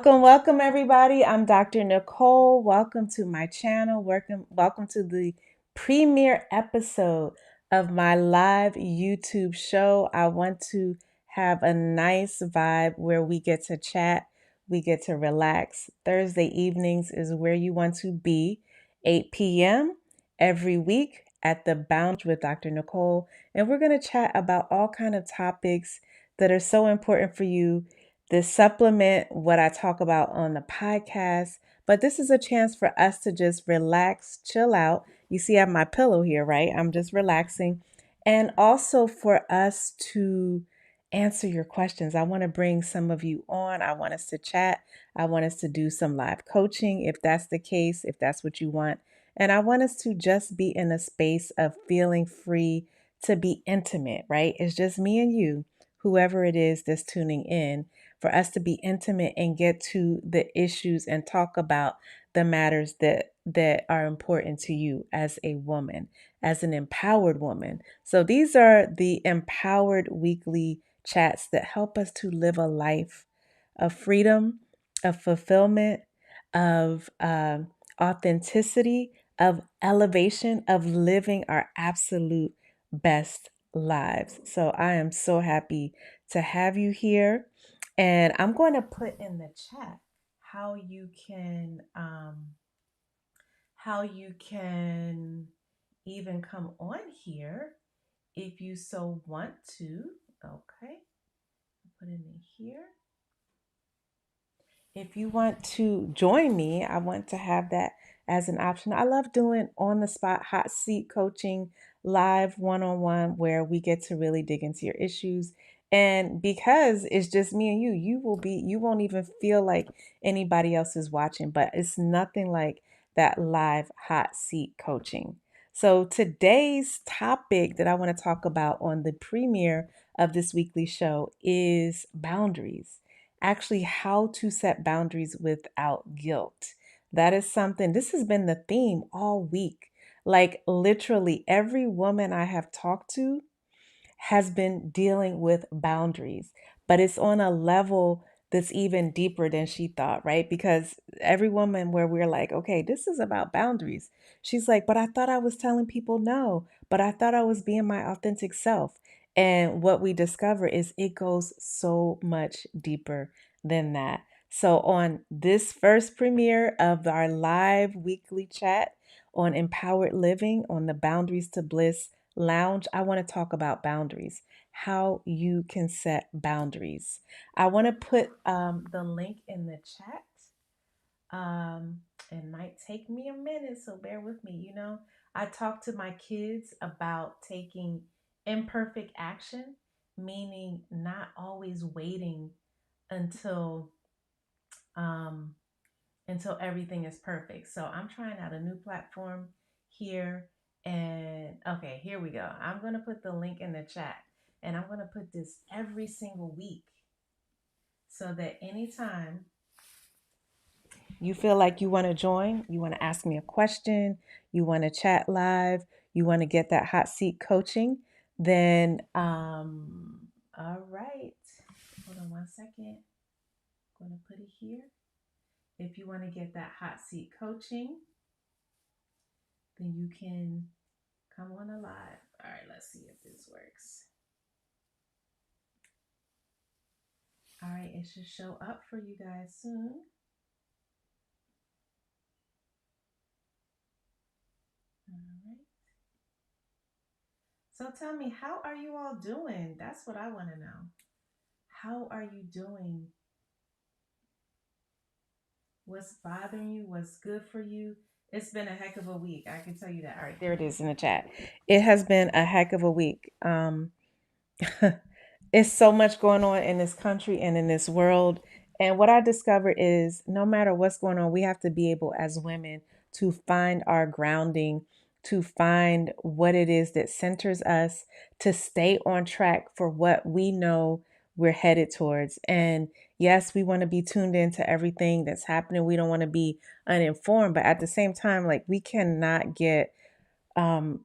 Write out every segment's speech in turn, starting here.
Welcome, everybody. I'm Dr. Nicole. Welcome to my channel. Welcome to the premiere episode of my live YouTube show. I want to have a nice vibe where we get to chat, we get to relax. Thursday evenings is where you want to be, 8 p.m. every week at the Boundaries with Dr. Nicole. And we're going to chat about all kind of topics that are so important for you. This supplement what I talk about on the podcast, but this is a chance for us to just relax, chill out. You see, I have my pillow here, right? I'm just relaxing. And also for us to answer your questions. I want to bring some of you on. I want us to chat. I want us to do some live coaching if that's the case, if that's what you want. And I want us to just be in a space of feeling free to be intimate, right? It's just me and you, whoever it is that's tuning in, for us to be intimate and get to the issues and talk about the matters that are important to you as a woman, as an empowered woman. So these are the empowered weekly chats that help us to live a life of freedom, of fulfillment, of authenticity, of elevation, of living our absolute best lives. So I am so happy to have you here. And I'm going to put in the chat how you can even come on here if you so want to. Okay, put it in here. If you want to join me, I want to have that as an option. I love doing on the spot hot seat coaching, live one on one, where we get to really dig into your issues. And because it's just me and you won't even feel like anybody else is watching, but it's nothing like that live hot seat coaching. So today's topic that I want to talk about on the premiere of this weekly show is boundaries. Actually, how to set boundaries without guilt. That is something, this has been the theme all week. Like literally every woman I have talked to has been dealing with boundaries, but it's on a level that's even deeper than she thought, right? Because every woman where we're like, okay, this is about boundaries. She's like, but I thought I was telling people no, but I thought I was being my authentic self. And what we discover is it goes so much deeper than that. So, on this first premiere of our live weekly chat on empowered living on the Boundaries to Bliss Lounge, I want to talk about boundaries, how you can set boundaries. I want to put the link in the chat. It might take me a minute, so bear with me. I talk to my kids about taking imperfect action, meaning not always waiting until um, until everything is perfect. So I'm trying out a new platform here. And okay, here we go. I'm going to put the link in the chat and I'm going to put this every single week so that anytime you feel like you want to join, you want to ask me a question, you want to chat live, you want to get that hot seat coaching, then, all right. Hold on 1 second. I'm going to put it here. If you want to get that hot seat coaching, then you can come on alive. All right, let's see if this works. All right, it should show up for you guys soon. All right. So tell me, how are you all doing? That's what I want to know. How are you doing? What's bothering you? What's good for you? It's been a heck of a week. I can tell you that. All right, there it is in the chat. It has been a heck of a week. It's so much going on in this country and in this world. And what I discovered is no matter what's going on, we have to be able as women to find our grounding, to find what it is that centers us, to stay on track for what we know we're headed towards. And yes, we want to be tuned into everything that's happening. We don't want to be uninformed, but at the same time, like we cannot get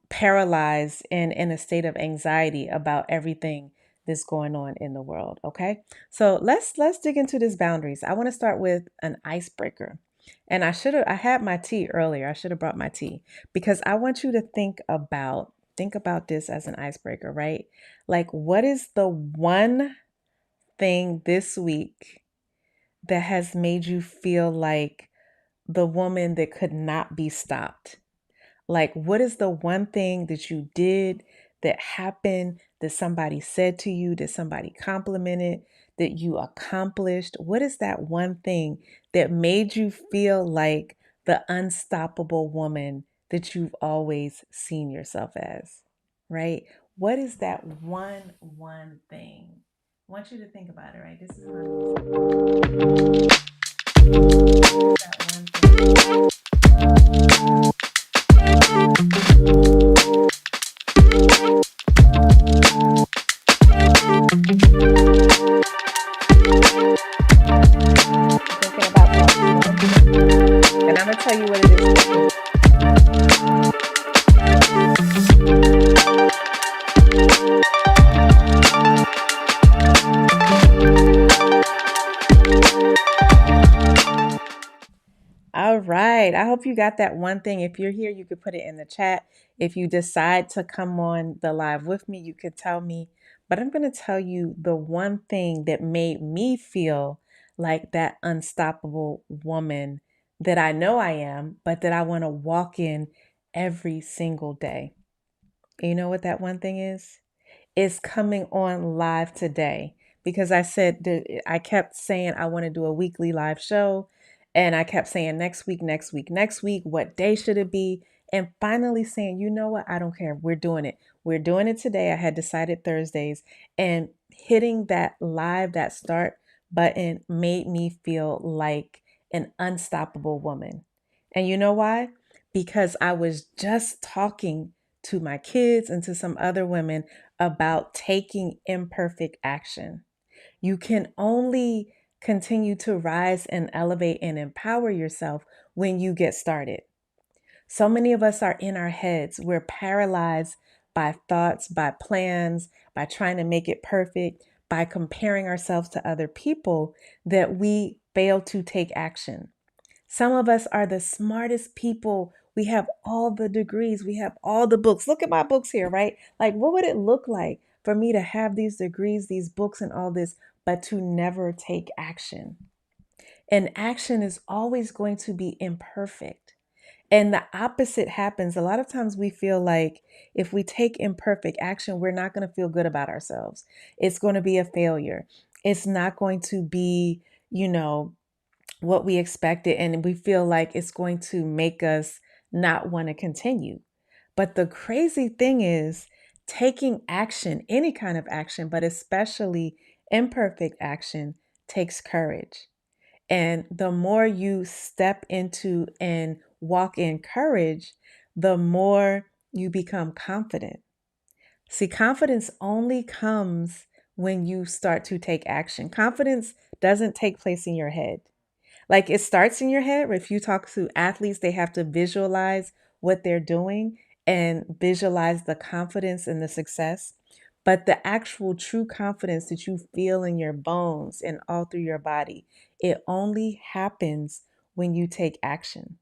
paralyzed and in a state of anxiety about everything that's going on in the world. Okay. So let's dig into this boundaries. I want to start with an icebreaker. And I had my tea earlier. I should have brought my tea because I want you to think about this as an icebreaker, right? Like, what is the one thing this week that has made you feel like the woman that could not be stopped? Like, what is the one thing that you did, that happened, that somebody said to you, that somebody complimented, that you accomplished? What is that one thing that made you feel like the unstoppable woman that you've always seen yourself as? Right? What is that one thing? I want you to think about it, right? This is that one thing. Thinking about that one. And I'm gonna tell you what it is. All right. I hope you got that one thing. If you're here, you could put it in the chat. If you decide to come on the live with me, you could tell me. But I'm going to tell you the one thing that made me feel like that unstoppable woman that I know I am, but that I want to walk in every single day. You know what that one thing is coming on live today because I kept saying I want to do a weekly live show, and I kept saying next week, next week, next week, what day should it be? And finally saying, you know what? I don't care. We're doing it. We're doing it today. I had decided Thursdays, and hitting that live, that start button made me feel like an unstoppable woman. And you know why? Because I was just talking to my kids and to some other women about taking imperfect action. You can only continue to rise and elevate and empower yourself when you get started. So many of us are in our heads. We're paralyzed by thoughts, by plans, by trying to make it perfect, by comparing ourselves to other people, that we fail to take action. Some of us are the smartest people. We have all the degrees, we have all the books. Look at my books here, right? Like, what would it look like for me to have these degrees, these books, and all this, but to never take action? And action is always going to be imperfect. And the opposite happens. A lot of times we feel like if we take imperfect action, we're not going to feel good about ourselves. It's going to be a failure. It's not going to be, you know, what we expected, and we feel like it's going to make us not want to continue. But the crazy thing is, taking action, any kind of action, but especially imperfect action, takes courage. And the more you step into and walk in courage, the more you become confident. See, confidence only comes when you start to take action. Confidence doesn't take place in your head. Like, it starts in your head. If you talk to athletes, they have to visualize what they're doing and visualize the confidence and the success. But the actual true confidence that you feel in your bones and all through your body, it only happens when you take action.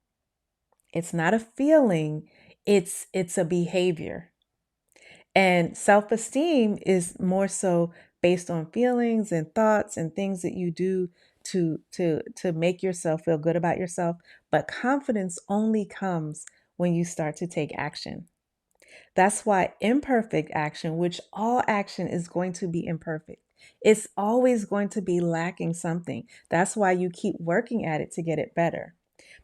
It's not a feeling, it's a behavior. And self-esteem is more so based on feelings and thoughts and things that you do to make yourself feel good about yourself. But confidence only comes when you start to take action. That's why imperfect action, which all action is going to be imperfect, it's always going to be lacking something. That's why you keep working at it to get it better.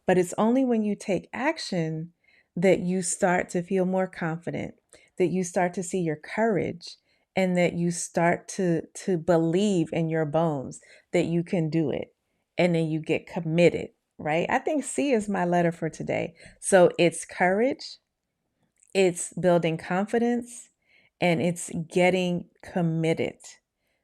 But it's only when you take action that you start to feel more confident, that you start to see your courage, and that you start to believe in your bones that you can do it. And then you get committed, right? I think C is my letter for today. So it's courage, it's building confidence, and it's getting committed.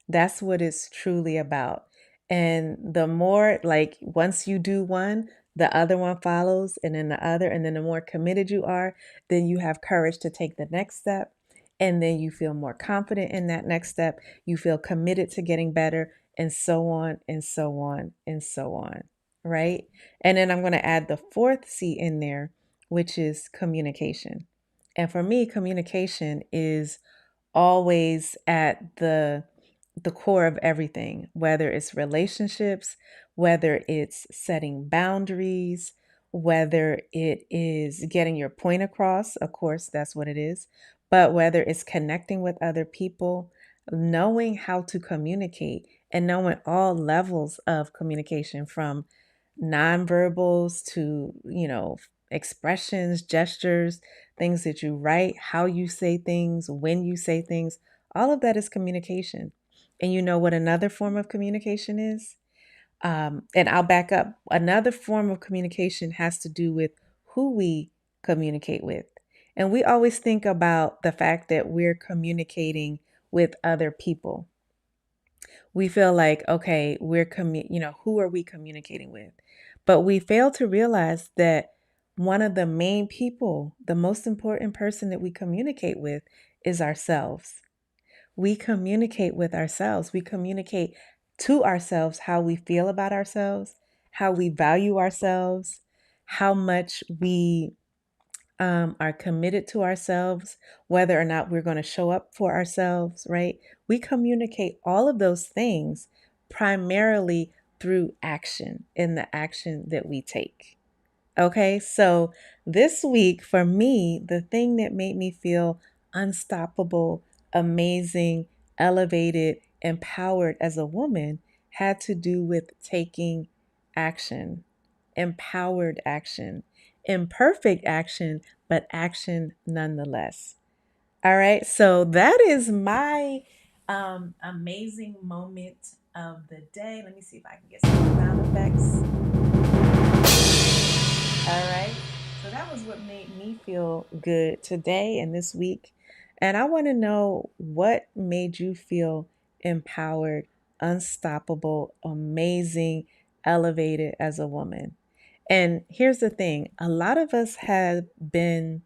That's what it's truly about. And the more, like, once you do one, the other one follows, and then the other, and then the more committed you are, then you have courage to take the next step. And then you feel more confident in that next step. You feel committed to getting better, and so on and so on and so on. Right. And then I'm going to add the fourth C in there, which is communication. And for me, communication is always at the core of everything, whether it's relationships, whether it's setting boundaries, whether it is getting your point across. Of course, that's what it is. But whether it's connecting with other people, knowing how to communicate and knowing all levels of communication, from nonverbals to, expressions, gestures, things that you write, how you say things, when you say things, all of that is communication. And you know what another form of communication is? And I'll back up. Another form of communication has to do with who we communicate with. And we always think about the fact that we're communicating with other people. We feel like, okay, who are we communicating with? But we fail to realize that one of the main people, the most important person that we communicate with is ourselves. We communicate with ourselves. We communicate to ourselves how we feel about ourselves, how we value ourselves, how much we are committed to ourselves, whether or not we're going to show up for ourselves, right? We communicate all of those things primarily through action, in the action that we take. Okay, so this week for me, the thing that made me feel unstoppable, amazing, elevated, empowered as a woman had to do with taking action, empowered action, imperfect action, but action nonetheless. All right, so that is my amazing moment of the day. Let me see if I can get some sound effects. All right. So that was what made me feel good today and this week. And I want to know what made you feel empowered, unstoppable, amazing, elevated as a woman. And here's the thing, a lot of us have been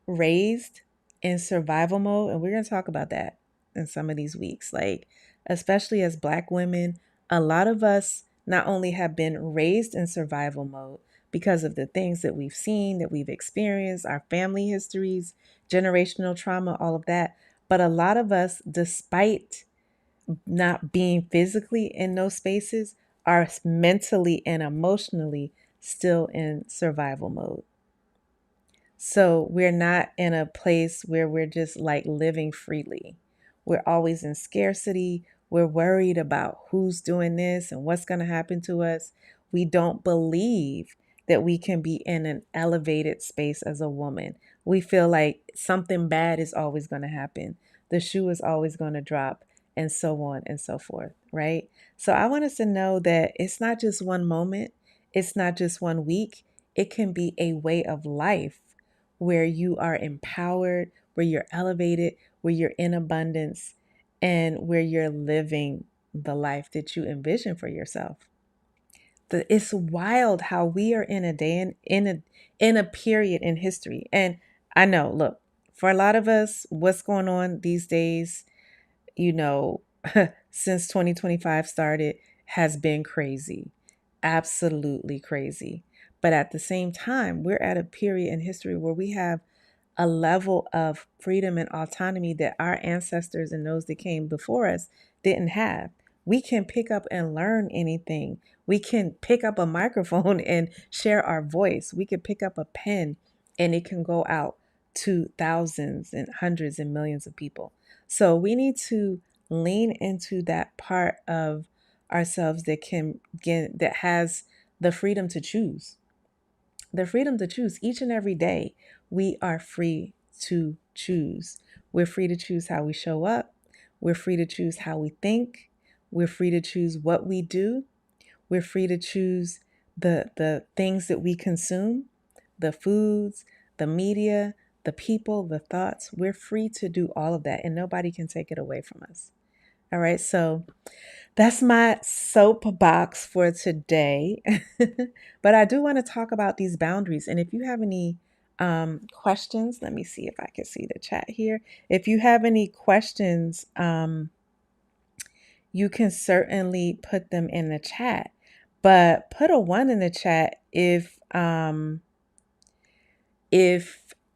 raised in survival mode, and we're going to talk about that in some of these weeks. Like, especially as Black women, a lot of us not only have been raised in survival mode because of the things that we've seen, that we've experienced, our family histories, generational trauma, all of that, but a lot of us, despite not being physically in those spaces, are mentally and emotionally still in survival mode. So we're not in a place where we're just like living freely. We're always in scarcity. We're worried about who's doing this and what's going to happen to us. We don't believe that we can be in an elevated space as a woman. We feel like something bad is always going to happen. The shoe is always going to drop, and so on and so forth, right? So I want us to know that it's not just one moment, it's not just one week. It can be a way of life where you are empowered, where you're elevated, where you're in abundance, and where you're living the life that you envision for yourself. It's wild how we are in a day in a period in history. And I know, look, for a lot of us, what's going on these days, you know, since 2025 started has been crazy. Absolutely crazy. But at the same time, we're at a period in history where we have a level of freedom and autonomy that our ancestors and those that came before us didn't have. We can pick up and learn anything. We can pick up a microphone and share our voice. We can pick up a pen and it can go out to thousands and hundreds and millions of people. So we need to lean into that part of ourselves that can get that has the freedom to choose, the freedom to choose each and every day. We are free to choose. We're free to choose how we show up. We're free to choose how we think. We're free to choose what we do. We're free to choose the things that we consume, the foods, the media, the people, the thoughts. We're free to do all of that, and nobody can take it away from us. All right, so that's my soapbox for today. But I do want to talk about these boundaries. And if you have any questions, let me see if I can see the chat here. If you have any questions, you can certainly put them in the chat, but put a one in the chat if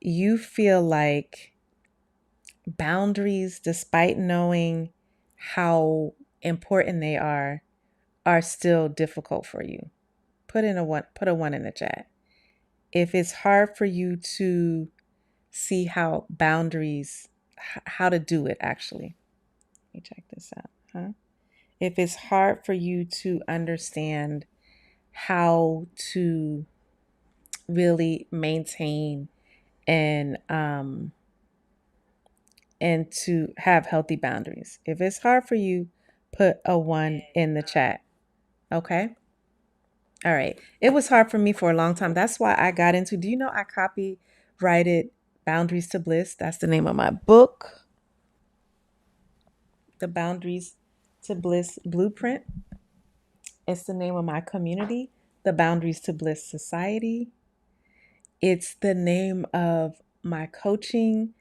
you feel like boundaries, despite knowing how important they are still difficult for you. Put a one in the chat. If it's hard for you to see how boundaries, how to do it actually. Let me check this out. If it's hard for you to understand how to really maintain and to have healthy boundaries. If it's hard for you, put a one in the chat. Okay. All right. It was hard for me for a long time. That's why I got into, do you know I copyrighted Boundaries to Bliss? That's the name of my book, The Boundaries to Bliss Blueprint. It's the name of my community, the Boundaries to Bliss Society. It's the name of my coaching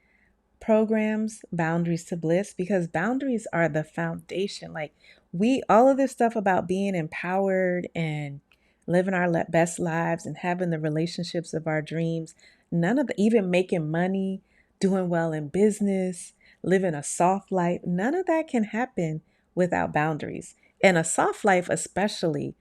programs, Boundaries to Bliss, because boundaries are the foundation. Like all of this stuff about being empowered and living our best lives and having the relationships of our dreams, none of the, even making money, doing well in business, living a soft life, none of that can happen without boundaries. And a soft life, especially,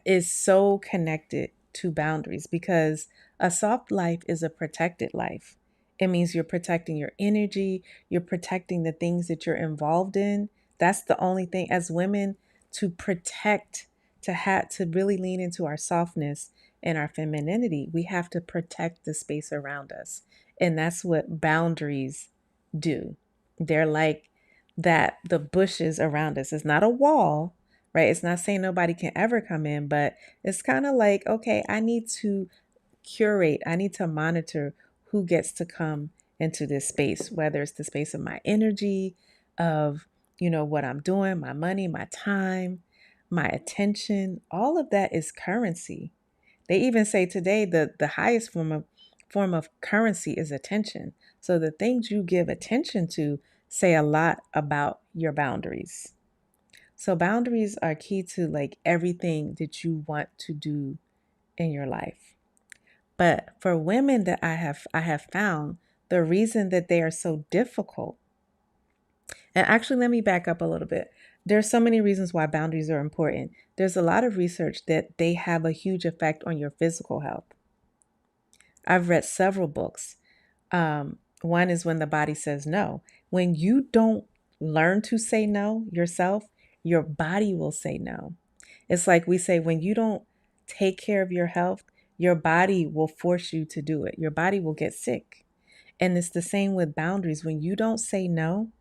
is so connected to boundaries because a soft life is a protected life. It means you're protecting your energy, you're protecting the things that you're involved in. That's the only thing as women to protect, to really lean into our softness and our femininity. We have to protect the space around us. And that's what boundaries do. They're like that the bushes around us. It's not a wall, right? It's not saying nobody can ever come in, but it's kind of like, okay, I need to curate, I need to monitor who gets to come into this space, whether it's the space of my energy, of, what I'm doing, my money, my time, my attention, all of that is currency. They even say today the highest form of currency is attention. So the things you give attention to say a lot about your boundaries. So boundaries are key to like everything that you want to do in your life. But for women that I have found, the reason that they are so difficult, and actually let me back up a little bit. There's so many reasons why boundaries are important. There's a lot of research that they have a huge effect on your physical health. I've read several books. One is When the Body Says No. When you don't learn to say no yourself, your body will say no. It's like we say, when you don't take care of your health, your body will force you to do it. Your body will get sick. And it's the same with boundaries. When you don't say no,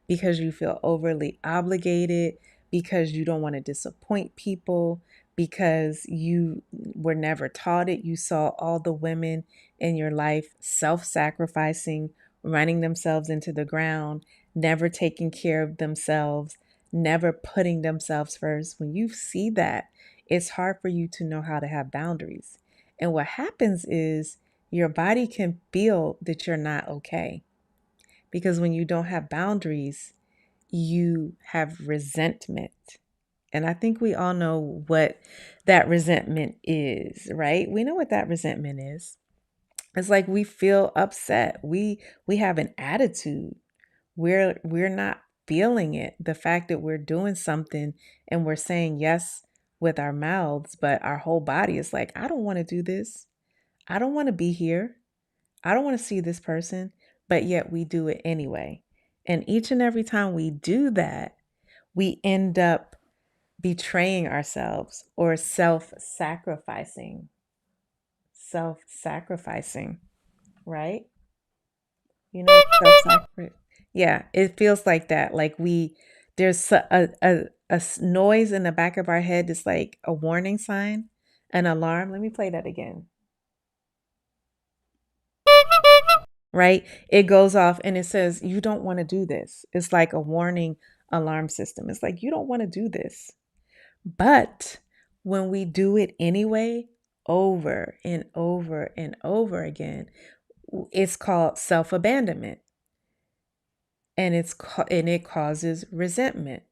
because you feel overly obligated, because you don't want to disappoint people, because you were never taught it. You saw all the women in your life self sacrificing, running themselves into the ground, never taking care of themselves, never putting themselves first. When you see that, it's hard for you to know how to have boundaries. And what happens is your body can feel that you're not okay. Because when you don't have boundaries, you have resentment. And I think we all know what that resentment is, right? We know what that resentment is. It's like we feel upset. We have an attitude. We're not feeling it. The fact that we're doing something and we're saying yes with our mouths, but our whole body is like, I don't want to do this. I don't want to be here. I don't want to see this person, but yet we do it anyway. And each and every time we do that, we end up betraying ourselves or self-sacrificing, right? You know, self-sacrifice. Yeah, it feels like that. Like there's a noise in the back of our head. It's like a warning sign, an alarm. Let me play that again. Right? It goes off and it says, you don't want to do this. It's like a warning alarm system. It's like, you don't want to do this. But when we do it anyway, over and over and over again, it's called self-abandonment, and and it causes resentment,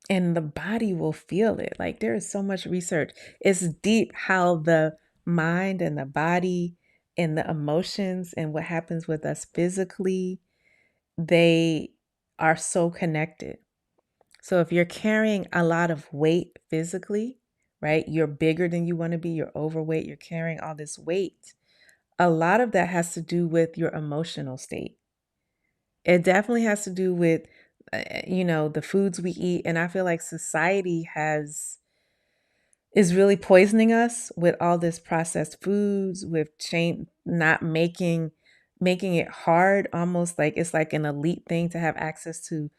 and the body will feel it. Like, there is so much research. It's deep how the mind and the body and the emotions and what happens with us physically, they are so connected. So if you're carrying a lot of weight physically, right? You're bigger than you want to be, you're overweight, you're carrying all this weight. A lot of that has to do with your emotional state. It definitely has to do with the foods we eat, and I feel like society has is really poisoning us with all this processed foods, with chain not making it hard, almost like it's like an elite thing to have access to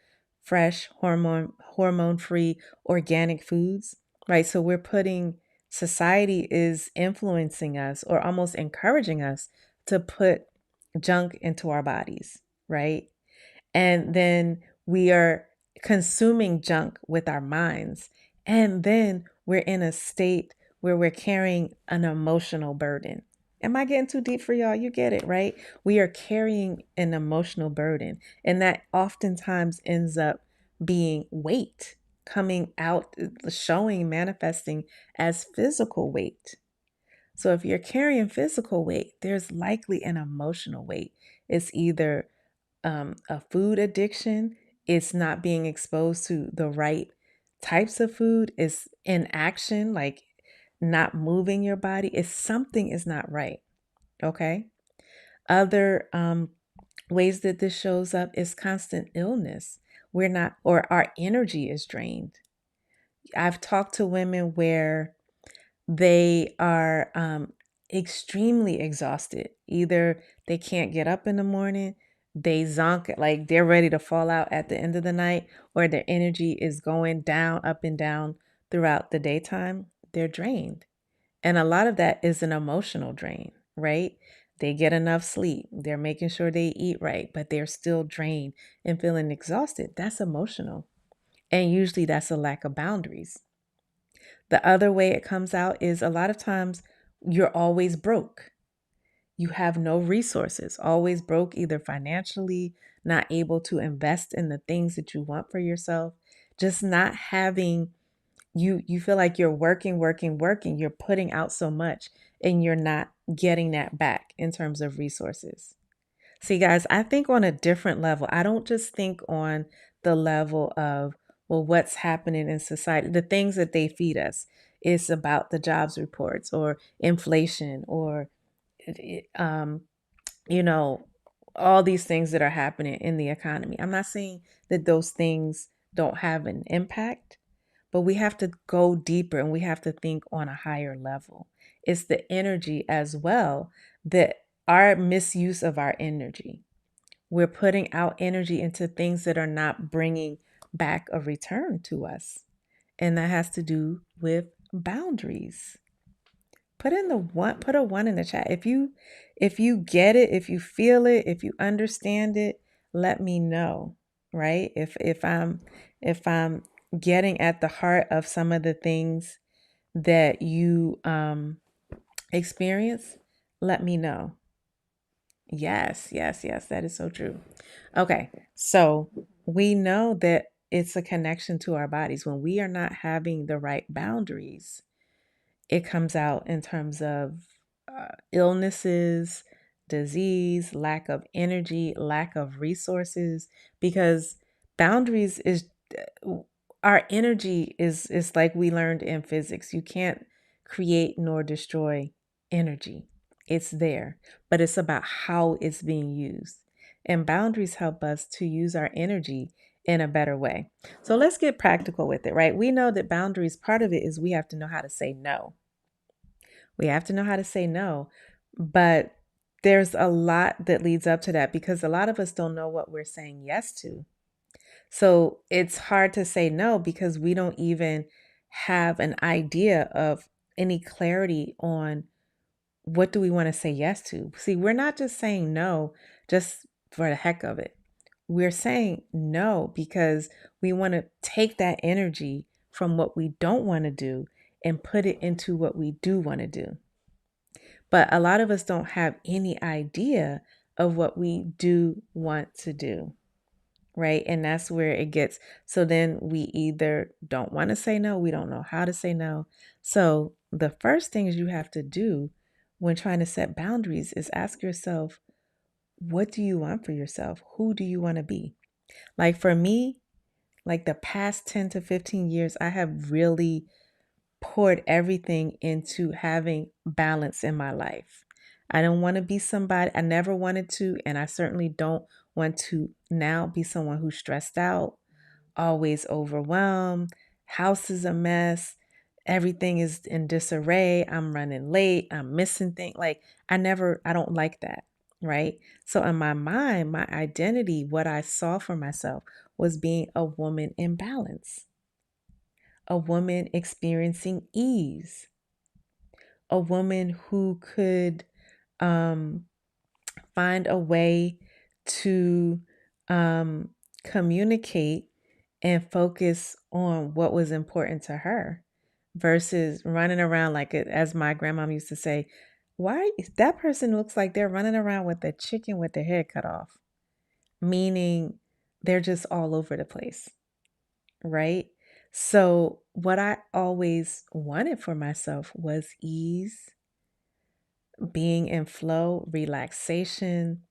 fresh hormone free organic foods, right? So we're putting society is influencing us or almost encouraging us to put junk into our bodies, right? And then we are consuming junk with our minds. And then we're in a state where we're carrying an emotional burden. Am I getting too deep for y'all? You get it, right? We are carrying an emotional burden. And that oftentimes ends up being weight coming out, showing, manifesting as physical weight. So if you're carrying physical weight, there's likely an emotional weight. It's either a food addiction, it's not being exposed to the right types of food, it's inaction, like not moving your body. It's something is not right. Okay. Other ways that this shows up is constant illness. We're not, or our energy is drained. I've talked to women where they are extremely exhausted. Either they can't get up in the morning, they zonk, like they're ready to fall out at the end of the night, or their energy is going down, up and down throughout the daytime. They're drained. And a lot of that is an emotional drain, right? They get enough sleep, they're making sure they eat right, but they're still drained and feeling exhausted. That's emotional. And usually that's a lack of boundaries. The other way it comes out is a lot of times you're always broke. You have no resources, always broke, either financially, not able to invest in the things that you want for yourself, just not having you feel like you're working, you're putting out so much and you're not getting that back in terms of resources. See, guys, I think on a different level. I don't just think on the level of, well, what's happening in society, the things that they feed us. It's about the jobs reports or inflation or, um, you know, all these things that are happening in the economy. I'm not saying that those things don't have an impact, but we have to go deeper and we have to think on a higher level. It's the energy as well, that our misuse of our energy. We're putting out energy into things that are not bringing back a return to us. And that has to do with boundaries. Put a one in the chat. If you get it, if you feel it, if you understand it, let me know, right? If I'm getting at the heart of some of the things that you experience, let me know. Yes, yes, yes, that is so true. Okay, so we know that it's a connection to our bodies. When we are not having the right boundaries, it comes out in terms of illnesses, disease, lack of energy, lack of resources, because boundaries is our energy is like we learned in physics. You can't create nor destroy energy. It's there, but it's about how it's being used. And boundaries help us to use our energy in a better way. So let's get practical with it, right? We know that boundaries, part of it is we have to know how to say no. We have to know how to say no. But there's a lot that leads up to that because a lot of us don't know what we're saying yes to. So it's hard to say no because we don't even have an idea of any clarity on what do we want to say yes to. See, we're not just saying no just for the heck of it. We're saying no because we want to take that energy from what we don't want to do and put it into what we do want to do. But a lot of us don't have any idea of what we do want to do, right? And that's where it gets. So then we either don't want to say no, we don't know how to say no. So the first things you have to do when trying to set boundaries is ask yourself, what do you want for yourself? Who do you want to be? Like for me, like the past 10 to 15 years, I have really poured everything into having balance in my life. I don't want to be somebody, I never wanted to, and I certainly don't want to now be someone who's stressed out, always overwhelmed, house is a mess, everything is in disarray, I'm running late, I'm missing things. Like I don't like that, right? So in my mind, my identity, what I saw for myself was being a woman in balance, a woman experiencing ease, a woman who could um, find a way to um, communicate and focus on what was important to her versus running around like it, as my grandmom used to say, why that person looks like they're running around with a chicken with their head cut off, meaning they're just all over the place, right? So, what I always wanted for myself was ease, being in flow, relaxation,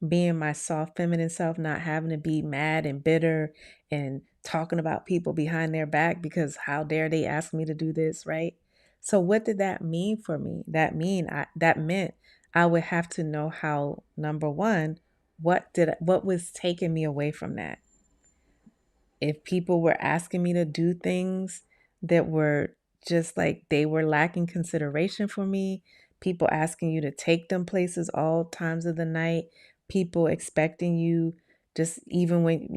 being my soft feminine self, not having to be mad and bitter and talking about people behind their back because how dare they ask me to do this, right? So what did that mean for me? That meant I would have to know how, number one, what was taking me away from that? If people were asking me to do things that were just like they were lacking consideration for me, people asking you to take them places all times of the night, people expecting you just even when,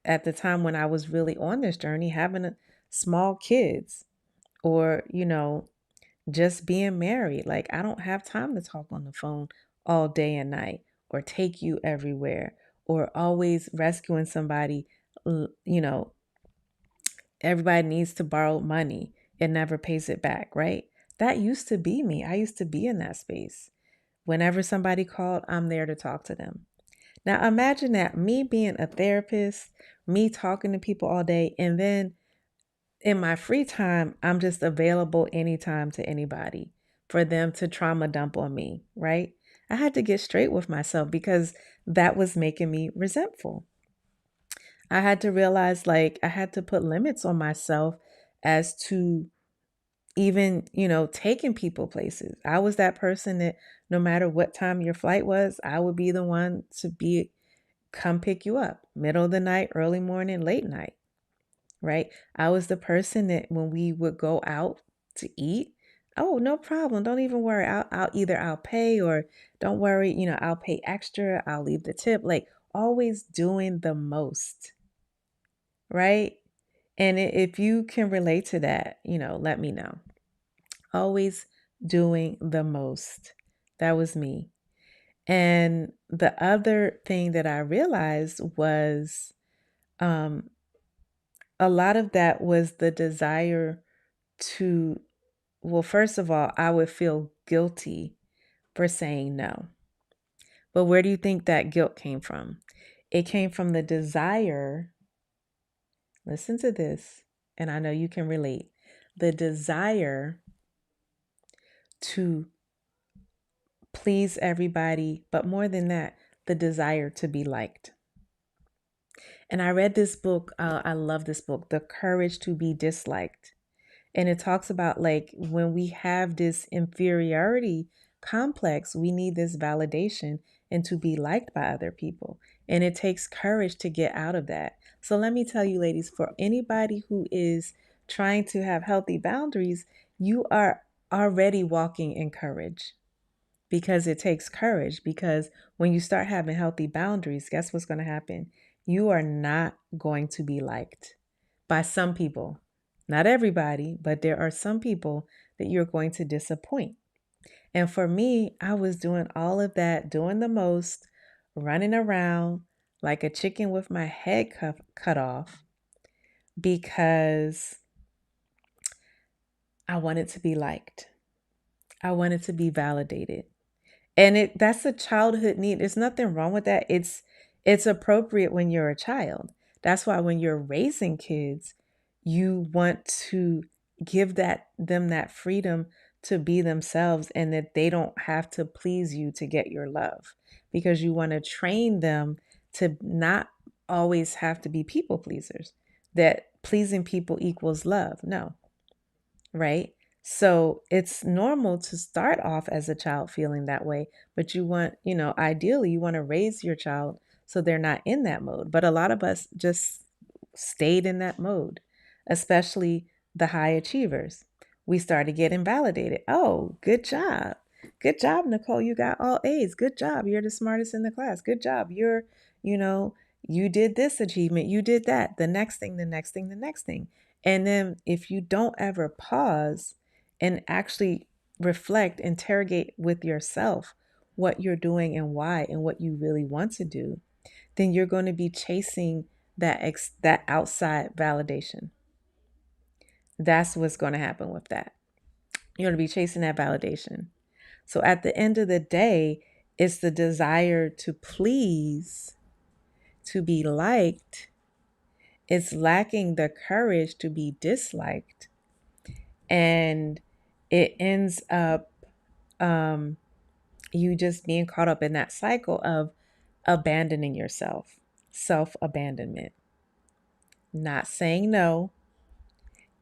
at the time when I was really on this journey, having small kids or, just being married. Like I don't have time to talk on the phone all day and night or take you everywhere or always rescuing somebody, you know, everybody needs to borrow money and never pays it back, right? That used to be me. I used to be in that space. Whenever somebody called, I'm there to talk to them. Now imagine that, me being a therapist, me talking to people all day, and then in my free time, I'm just available anytime to anybody for them to trauma dump on me, right? I had to get straight with myself because that was making me resentful. I had to realize like I had to put limits on myself as to even, taking people places. I was that person that no matter what time your flight was, I would be the one to be come pick you up, middle of the night, early morning, late night, right? I was the person that when we would go out to eat, oh, no problem. Don't even worry. I'll pay or don't worry, I'll pay extra. I'll leave the tip. Like always doing the most, right? And if you can relate to that, let me know. Always doing the most. That was me. And the other thing that I realized was um, a lot of that was the desire to, well, first of all, I would feel guilty for saying no. But where do you think that guilt came from? It came from the desire, listen to this, and I know you can relate, the desire to please everybody, but more than that, the desire to be liked. And I read this book, I love this book, The Courage to Be Disliked. And it talks about like when we have this inferiority complex, we need this validation and to be liked by other people. And it takes courage to get out of that. So let me tell you, ladies, for anybody who is trying to have healthy boundaries, you are already walking in courage because it takes courage. Because when you start having healthy boundaries, guess what's going to happen? You are not going to be liked by some people. Not everybody, but there are some people that you're going to disappoint. And for me, I was doing all of that, doing the most, running around like a chicken with my head cut off because I wanted to be liked. I wanted to be validated. And that's a childhood need. There's nothing wrong with that. It's appropriate when you're a child. That's why when you're raising kids, you want to give them that freedom to be themselves, and that they don't have to please you to get your love, because you want to train them to not always have to be people pleasers. That pleasing people equals love. No, right? So it's normal to start off as a child feeling that way, but ideally, you want to raise your child so they're not in that mode. But a lot of us just stayed in that mode, especially the high achievers. We started getting validated. Oh, good job. Good job, Nicole. You got all A's. Good job. You're the smartest in the class. Good job. You know, you did this achievement. You did that. The next thing, the next thing, the next thing. And then if you don't ever pause and actually reflect, interrogate with yourself what you're doing and why and what you really want to do, then you're going to be chasing that outside validation. That's what's going to happen with that. You're going to be chasing that validation. So at the end of the day, it's the desire to please, to be liked. It's lacking the courage to be disliked, and it ends up um, you just being caught up in that cycle of abandoning yourself, self abandonment, not saying no.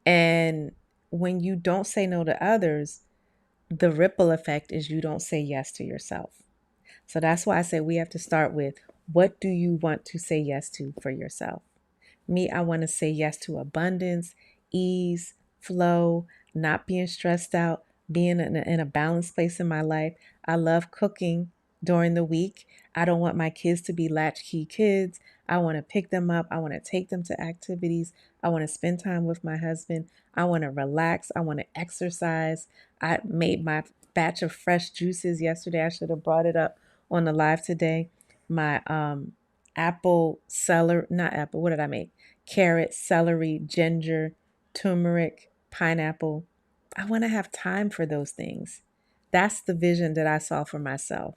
And when you don't say no to others, the ripple effect is you don't say yes to yourself. So that's why I say we have to start with, what do you want to say yes to for yourself? Me, I want to say yes to abundance, ease, flow, not being stressed out, being in a balanced place in my life. I love cooking during the week. I don't want my kids to be latchkey kids. I want to pick them up. I want to take them to activities. I want to spend time with my husband. I want to relax. I want to exercise. I made my batch of fresh juices yesterday. I should have brought it up on the live today. My apple, celery, not apple, what did I make? Carrot, celery, ginger, turmeric, pineapple. I want to have time for those things. That's the vision that I saw for myself.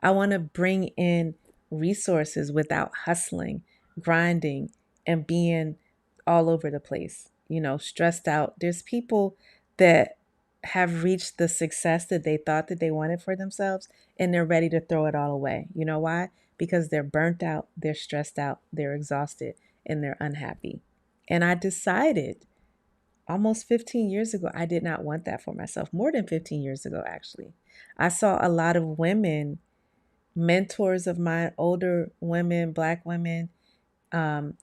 I want to bring in resources without hustling, grinding, and being all over the place, stressed out. There's people that have reached the success that they thought that they wanted for themselves, and they're ready to throw it all away. You know why? Because they're burnt out, they're stressed out, they're exhausted, and they're unhappy. And I decided almost 15 years ago, I did not want that for myself. More than 15 years ago, actually. I saw a lot of women, mentors of mine, older women, Black women, um,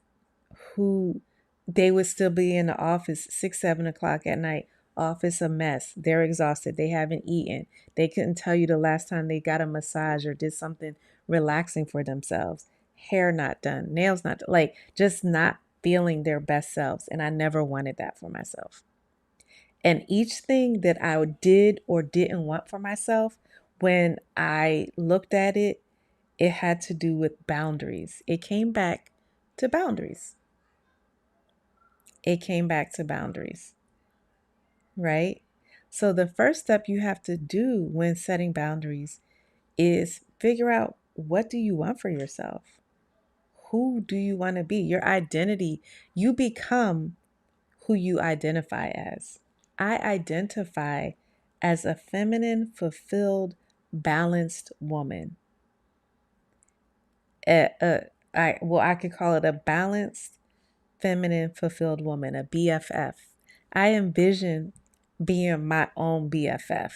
who they would still be in the office 6, 7 o'clock at night, office a mess. They're exhausted. They haven't eaten. They couldn't tell you the last time they got a massage or did something relaxing for themselves. Hair not done, nails not done, like just not feeling their best selves. And I never wanted that for myself. And each thing that I did or didn't want for myself, when I looked at it, it had to do with boundaries. It came back to boundaries. It came back to boundaries, right? So the first step you have to do when setting boundaries is figure out, what do you want for yourself? Who do you want to be? Your identity. You become who you identify as. I identify as a feminine, fulfilled, balanced woman. I could call it a balanced, feminine, fulfilled woman, a BFF. I envision being my own BFF.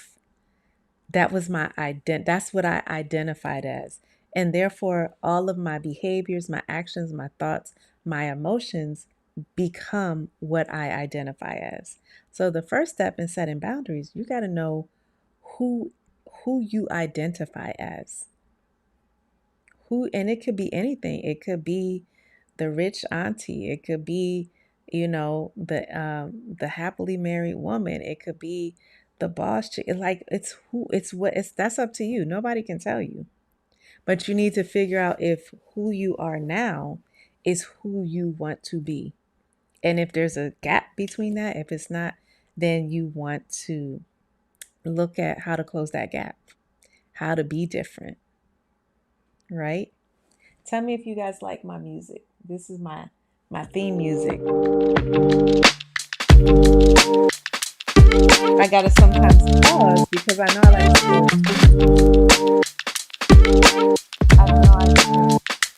That was that's what I identified as. And therefore, all of my behaviors, my actions, my thoughts, my emotions become what I identify as. So the first step in setting boundaries, you got to know who who you identify as. And it could be anything. It could be the rich auntie. It could be, the happily married woman. It could be the boss chick. That's up to you. Nobody can tell you. But you need to figure out if who you are now is who you want to be. And if there's a gap between that, if it's not, then you want to look at how to close that gap, how to be different, right? Tell me if you guys like my music. This is my theme music. I gotta sometimes pause because I know I like I know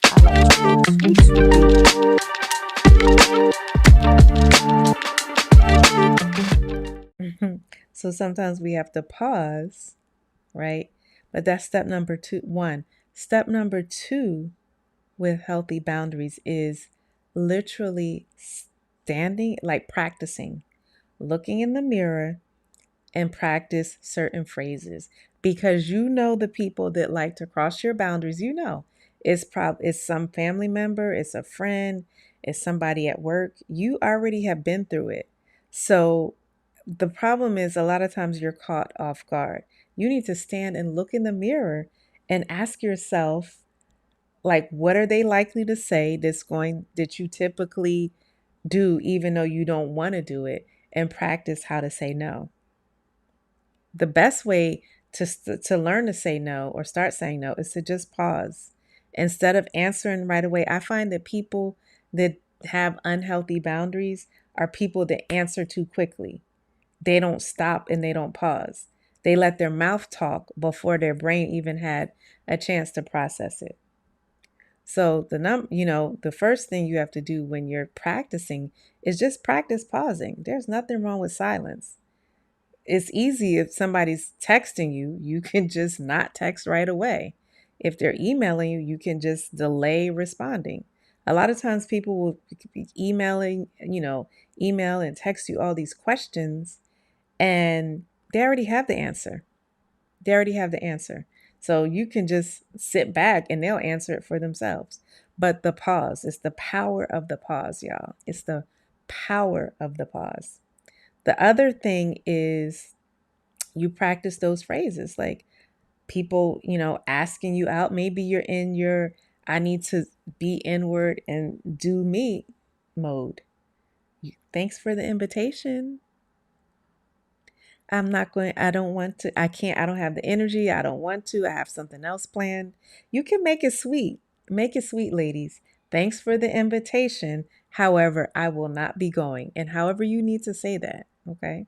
I like to do sweet. So sometimes we have to pause, right? But that's step number two. One. Step number two with healthy boundaries is literally standing, like practicing, looking in the mirror and practice certain phrases because you know the people that like to cross your boundaries, it's some family member, it's a friend, it's somebody at work. You already have been through it. So the problem is a lot of times you're caught off guard. You need to stand and look in the mirror and ask yourself, like, what are they likely to say that you typically do even though you don't want to do it, and practice how to say no. The best way to learn to say no or start saying no is to just pause instead of answering right away. I find that people that have unhealthy boundaries are people that answer too quickly. They don't stop and they don't pause. They let their mouth talk before their brain even had a chance to process it. So the first thing you have to do when you're practicing is just practice pausing. There's nothing wrong with silence. It's easy if somebody's texting you, you can just not text right away. If they're emailing you, you can just delay responding. A lot of times people will be email and text you all these questions and they already have the answer. They already have the answer. So you can just sit back and they'll answer it for themselves. But the pause, it's the power of the pause, y'all. It's the power of the pause. The other thing is you practice those phrases like people, asking you out. Maybe you're in your I need to be inward and do me mode. Thanks for the invitation. I don't want to, I can't, I don't have the energy. I don't want to. I have something else planned. You can make it sweet. Make it sweet, ladies. Thanks for the invitation. However, I will not be going. And however you need to say that, okay?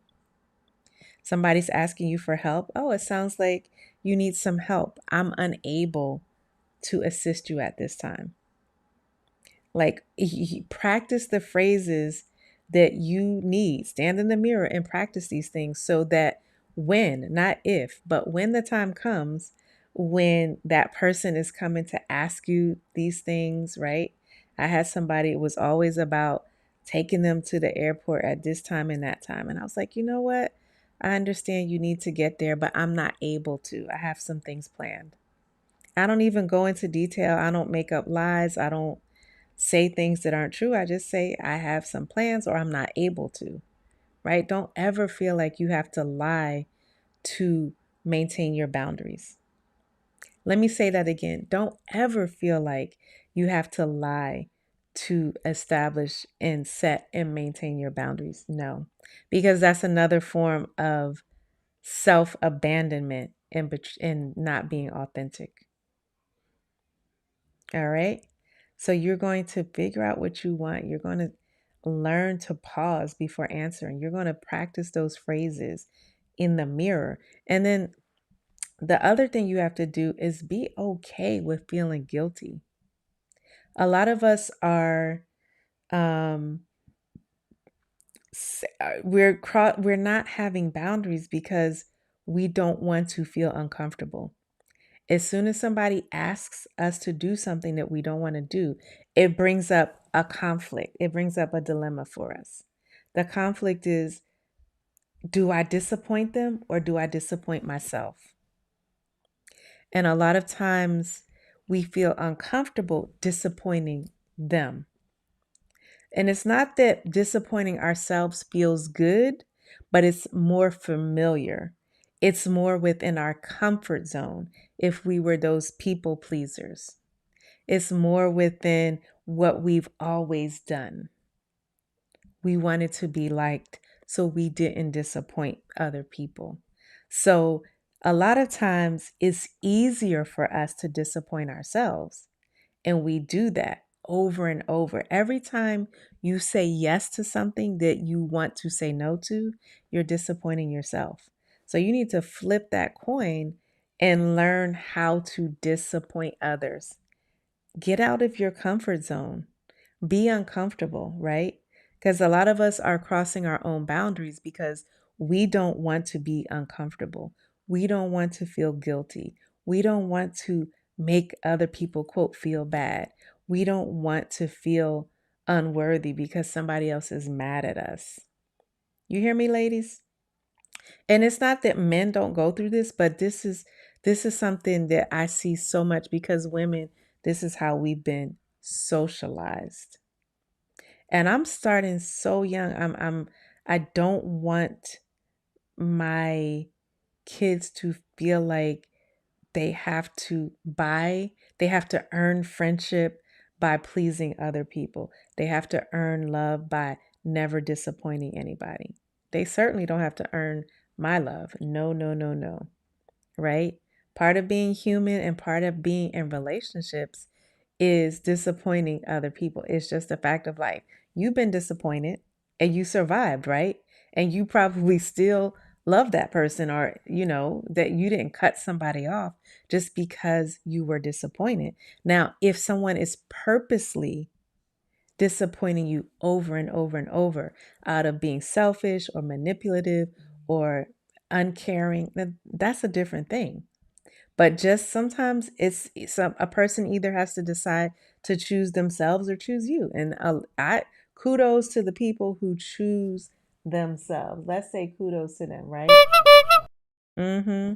Somebody's asking you for help. Oh, it sounds like you need some help. I'm unable to assist you at this time. Like, practice the phrases that you need. Stand in the mirror and practice these things so that when, not if, but when the time comes, when that person is coming to ask you these things, right? I had somebody, it was always about taking them to the airport at this time and that time. And I was like, you know what? I understand you need to get there, but I'm not able to. I have some things planned. I don't even go into detail. I don't make up lies. I don't say things that aren't true. I just say I have some plans or I'm not able to, right? Don't ever feel like you have to lie to maintain your boundaries. Let me say that again. Don't ever feel like you have to lie to establish and set and maintain your boundaries. No, because that's another form of self abandonment and not being authentic. All right. So you're going to figure out what you want. You're going to learn to pause before answering. You're going to practice those phrases in the mirror. And then the other thing you have to do is be okay with feeling guilty. A lot of us are um we're not having boundaries because we don't want to feel uncomfortable. As soon as somebody asks us to do something that we don't want to do, it brings up a conflict. It brings up a dilemma for us. The conflict is, do I disappoint them or do I disappoint myself? And a lot of times we feel uncomfortable disappointing them. And it's not that disappointing ourselves feels good, but it's more familiar. It's more within our comfort zone if we were those people pleasers. It's more within what we've always done. We wanted to be liked, so we didn't disappoint other people. So a lot of times it's easier for us to disappoint ourselves. And we do that over and over. Every time you say yes to something that you want to say no to, you're disappointing yourself. So you need to flip that coin and learn how to disappoint others. Get out of your comfort zone. Be uncomfortable, right? Because a lot of us are crossing our own boundaries because we don't want to be uncomfortable. We don't want to feel guilty. We don't want to make other people, quote, feel bad. We don't want to feel unworthy because somebody else is mad at us. You hear me, ladies? And it's not that men don't go through this, but this is something that I see so much because women, this is how we've been socialized. And I'm starting so young. I don't want my kids to feel like they have to earn friendship by pleasing other people. They have to earn love by never disappointing anybody. They certainly don't have to earn my love. No, no, no, no. Right? Part of being human and part of being in relationships is disappointing other people. It's just a fact of life. You've been disappointed and you survived, right? And you probably still love that person, or, that you didn't cut somebody off just because you were disappointed. Now, if someone is purposely disappointing you over and over and over out of being selfish or manipulative or uncaring, then that's a different thing. But just sometimes a person either has to decide to choose themselves or choose you. And I kudos to the people who choose themselves. Let's say kudos to them, right? Mm-hmm.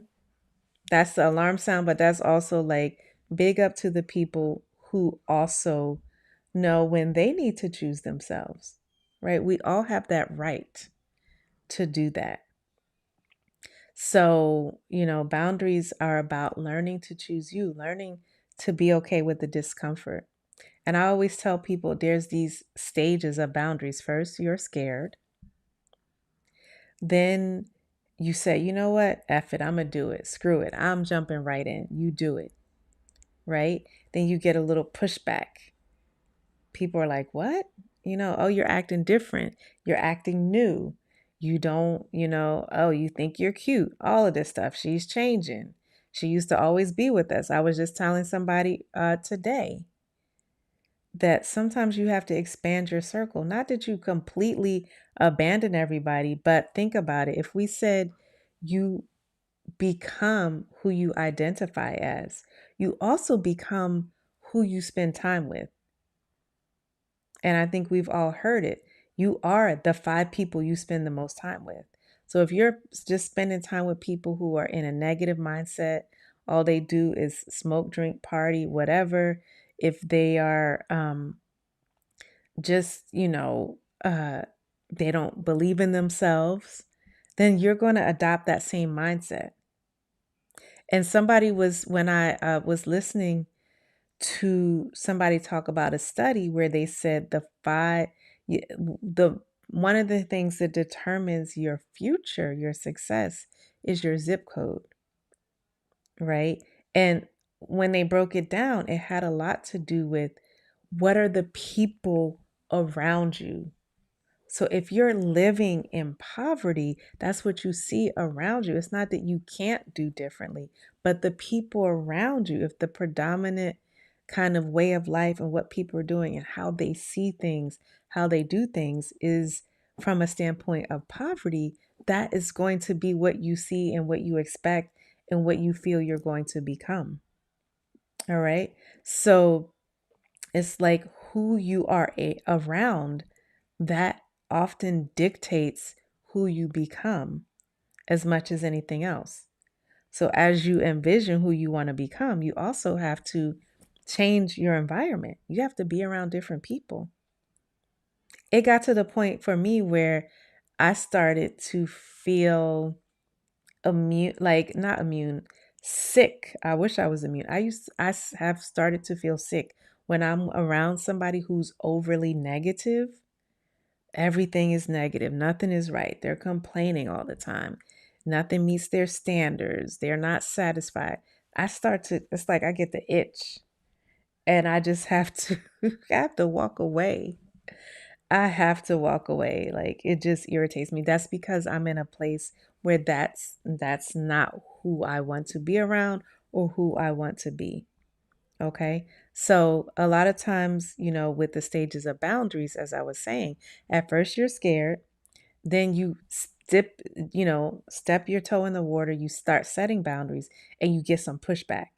That's the alarm sound, but that's also like big up to the people who also know when they need to choose themselves, right? We all have that right to do that. So, boundaries are about learning to choose you, learning to be okay with the discomfort. And I always tell people there's these stages of boundaries. First, you're scared. Then you say, you know what? F it. I'm going to do it. Screw it. I'm jumping right in. You do it. Right? Then you get a little pushback. People are like, what? Oh, you're acting different. You're acting new. You don't, oh, you think you're cute. All of this stuff. She's changing. She used to always be with us. I was just telling somebody today that sometimes you have to expand your circle. Not that you completely abandon everybody, but think about it. If we said you become who you identify as, you also become who you spend time with. And I think we've all heard it. You are the 5 people you spend the most time with. So if you're just spending time with people who are in a negative mindset, all they do is smoke, drink, party, whatever. If they are just, they don't believe in themselves, then you're going to adopt that same mindset. And when I was listening to somebody talk about a study where they said the one of the things that determines your future, your success, is your zip code, right? And when they broke it down, it had a lot to do with what are the people around you. So if you're living in poverty, that's what you see around you. It's not that you can't do differently, but the people around you, if the predominant kind of way of life and what people are doing and how they see things, how they do things is from a standpoint of poverty, that is going to be what you see and what you expect and what you feel you're going to become. All right. So it's like who you are around that often dictates who you become as much as anything else. So, as you envision who you want to become, you also have to change your environment. You have to be around different people. It got to the point for me where I started to feel immune, like not immune, sick. I wish I was immune. Have started to feel sick when I'm around somebody who's overly negative. Everything is negative. Nothing is right. They're complaining all the time. Nothing meets their standards. They're not satisfied. It's like I get the itch and I just have to, I have to walk away. I have to walk away. Like it just irritates me. That's because I'm in a place where that's not who I want to be around or who I want to be. Okay. So a lot of times, with the stages of boundaries, as I was saying, at first you're scared, then you step your toe in the water, you start setting boundaries and you get some pushback.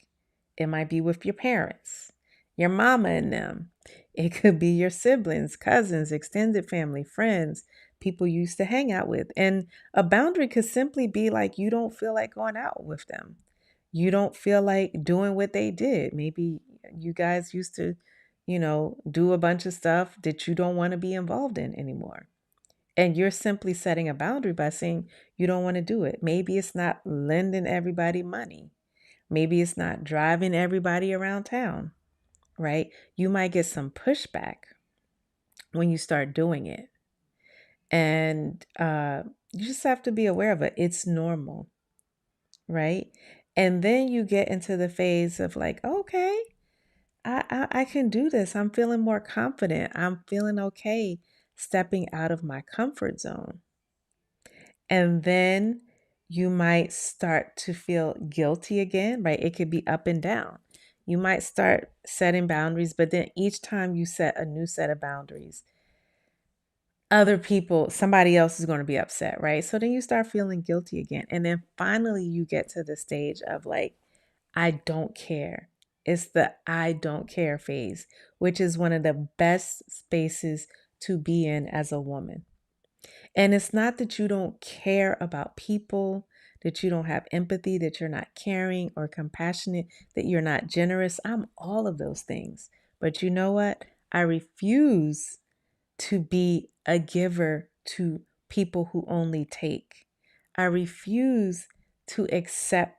It might be with your parents, your mama and them. It could be your siblings, cousins, extended family, friends, people you used to hang out with. And a boundary could simply be like you don't feel like going out with them. You don't feel like doing what they did. Maybe you guys used to, do a bunch of stuff that you don't want to be involved in anymore. And you're simply setting a boundary by saying you don't want to do it. Maybe it's not lending everybody money. Maybe it's not driving everybody around town, right? You might get some pushback when you start doing it. And you just have to be aware of it. It's normal, right? And then you get into the phase of like, okay, I can do this. I'm feeling more confident. I'm feeling okay stepping out of my comfort zone. And then you might start to feel guilty again, right? It could be up and down. You might start setting boundaries, but then each time you set a new set of boundaries, somebody else is going to be upset, right? So then you start feeling guilty again. And then finally you get to the stage of like, I don't care. It's the I don't care phase, which is one of the best spaces to be in as a woman. And it's not that you don't care about people, that you don't have empathy, that you're not caring or compassionate, that you're not generous. I'm all of those things. But you know what? I refuse to be a giver to people who only take. I refuse to accept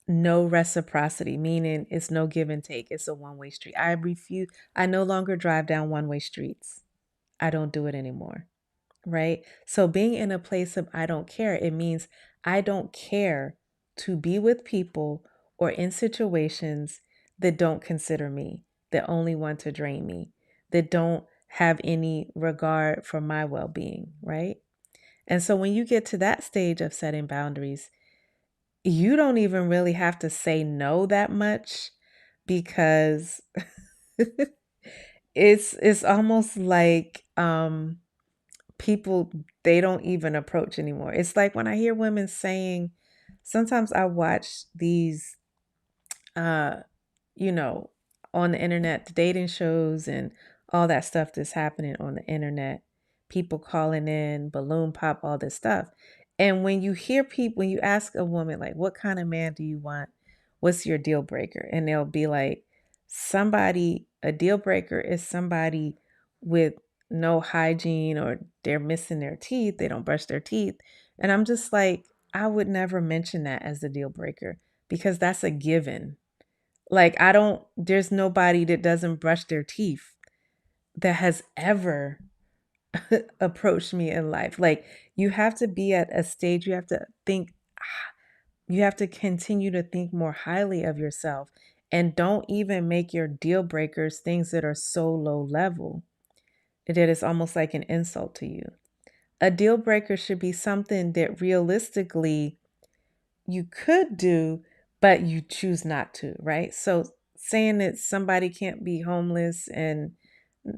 no reciprocity, meaning it's no give and take. It's a one-way street. I refuse. I no longer drive down one-way streets. I don't do it anymore. Right? So being in a place of I don't care, it means I don't care to be with people or in situations that don't consider me, that only want to drain me, that don't have any regard for my well being, right? And so when you get to that stage of setting boundaries, you don't even really have to say no that much because it's almost like people, they don't even approach anymore. It's like when I hear women saying, sometimes I watch these uh you know on the internet, the dating shows and all that stuff that's happening on the internet, people calling in, balloon pop, all this stuff. And when you hear people, when you ask a woman like, what kind of man do you want, what's your deal breaker, and they'll be like, a deal breaker is somebody with no hygiene, or they're missing their teeth, they don't brush their teeth. And I'm just like, I would never mention that as the deal breaker because that's a given. Like, there's nobody that doesn't brush their teeth that has ever approached me in life. Like, you have to be at a stage, you have to continue to think more highly of yourself, and don't even make your deal breakers things that are so low level that it's almost like an insult to you. A deal breaker should be something that realistically you could do, but you choose not to, right? So saying that somebody can't be homeless and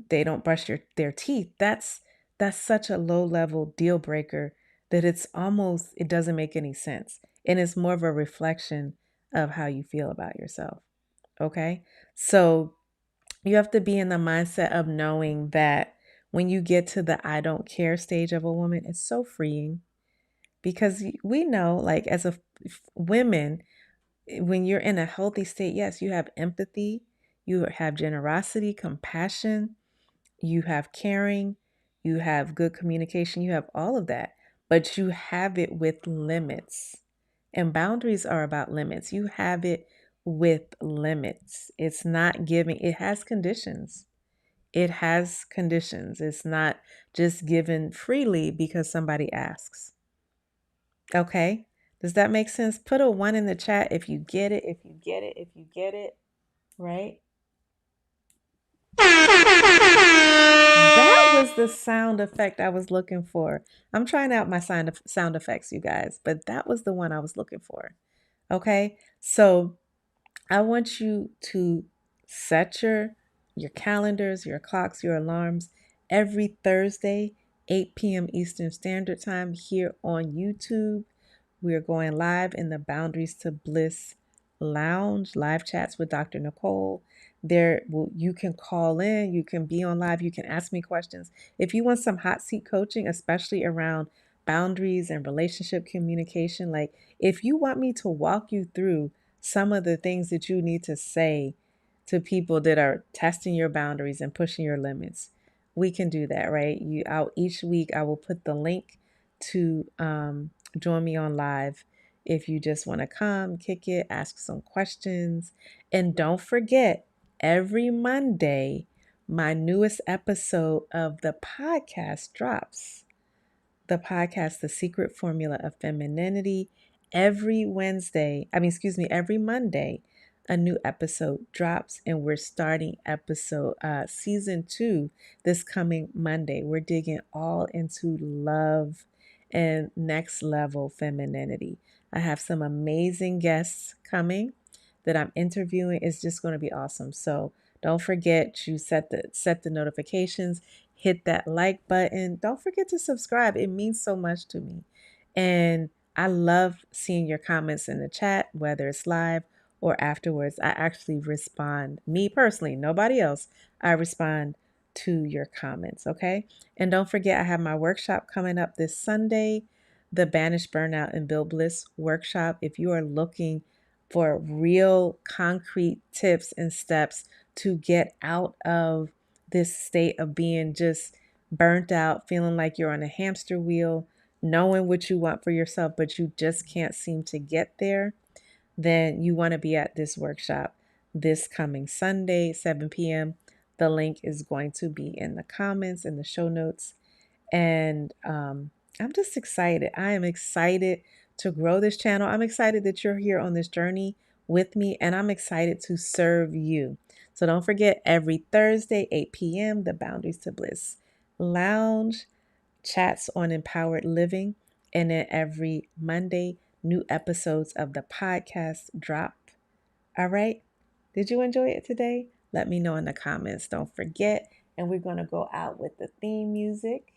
they don't brush their teeth, that's such a low level deal breaker that it doesn't make any sense. And it's more of a reflection of how you feel about yourself. Okay. So you have to be in the mindset of knowing that when you get to the I don't care stage of a woman, it's so freeing because we know, like, women, when you're in a healthy state, yes, you have empathy, you have generosity, compassion, you have caring, you have good communication, you have all of that, but you have it with limits. And boundaries are about limits. You have it with limits. It's not giving, it has conditions. It has conditions. It's not just given freely because somebody asks. Okay. Does that make sense? Put a one in the chat if you get it, if you get it, if you get it, right? That was the sound effect I was looking for. I'm trying out my sound effects, you guys, but that was the one I was looking for. Okay? So, I want you to set your calendars, your clocks, your alarms every Thursday, 8 p.m. Eastern Standard Time here on YouTube. We are going live in the Boundaries to Bliss Lounge, live chats with Dr. Nicole. You can call in, you can be on live, you can ask me questions. If you want some hot seat coaching, especially around boundaries and relationship communication, like if you want me to walk you through some of the things that you need to say to people that are testing your boundaries and pushing your limits, we can do that, right? Each week I will put the link to join me on live if you just want to come, kick it, ask some questions. And don't forget, every Monday, my newest episode of the podcast drops. The podcast, The Secret Formula of Femininity. Every Monday, a new episode drops, and we're starting season 2 this coming Monday. We're digging all into love and next level femininity. I have some amazing guests coming that I'm interviewing. It's just going to be awesome. So don't forget to set the notifications, hit that like button. Don't forget to subscribe. It means so much to me. And I love seeing your comments in the chat, whether it's live or afterwards. I actually respond, me personally, nobody else. I respond to your comments, okay? And don't forget, I have my workshop coming up this Sunday, the Banish Burnout and Build Bliss workshop. If you are looking for real concrete tips and steps to get out of this state of being just burnt out, feeling like you're on a hamster wheel, knowing what you want for yourself, but you just can't seem to get there, then you want to be at this workshop this coming Sunday, 7 p.m. The link is going to be in the comments, in the show notes. And I'm just excited. I am excited to grow this channel. I'm excited that you're here on this journey with me, and I'm excited to serve you. So don't forget, every Thursday, 8 p.m., the Boundaries to Bliss Lounge chats on empowered living. And then every Monday, new episodes of the podcast drop. All right. Did you enjoy it today? Let me know in the comments. Don't forget. And we're going to go out with the theme music.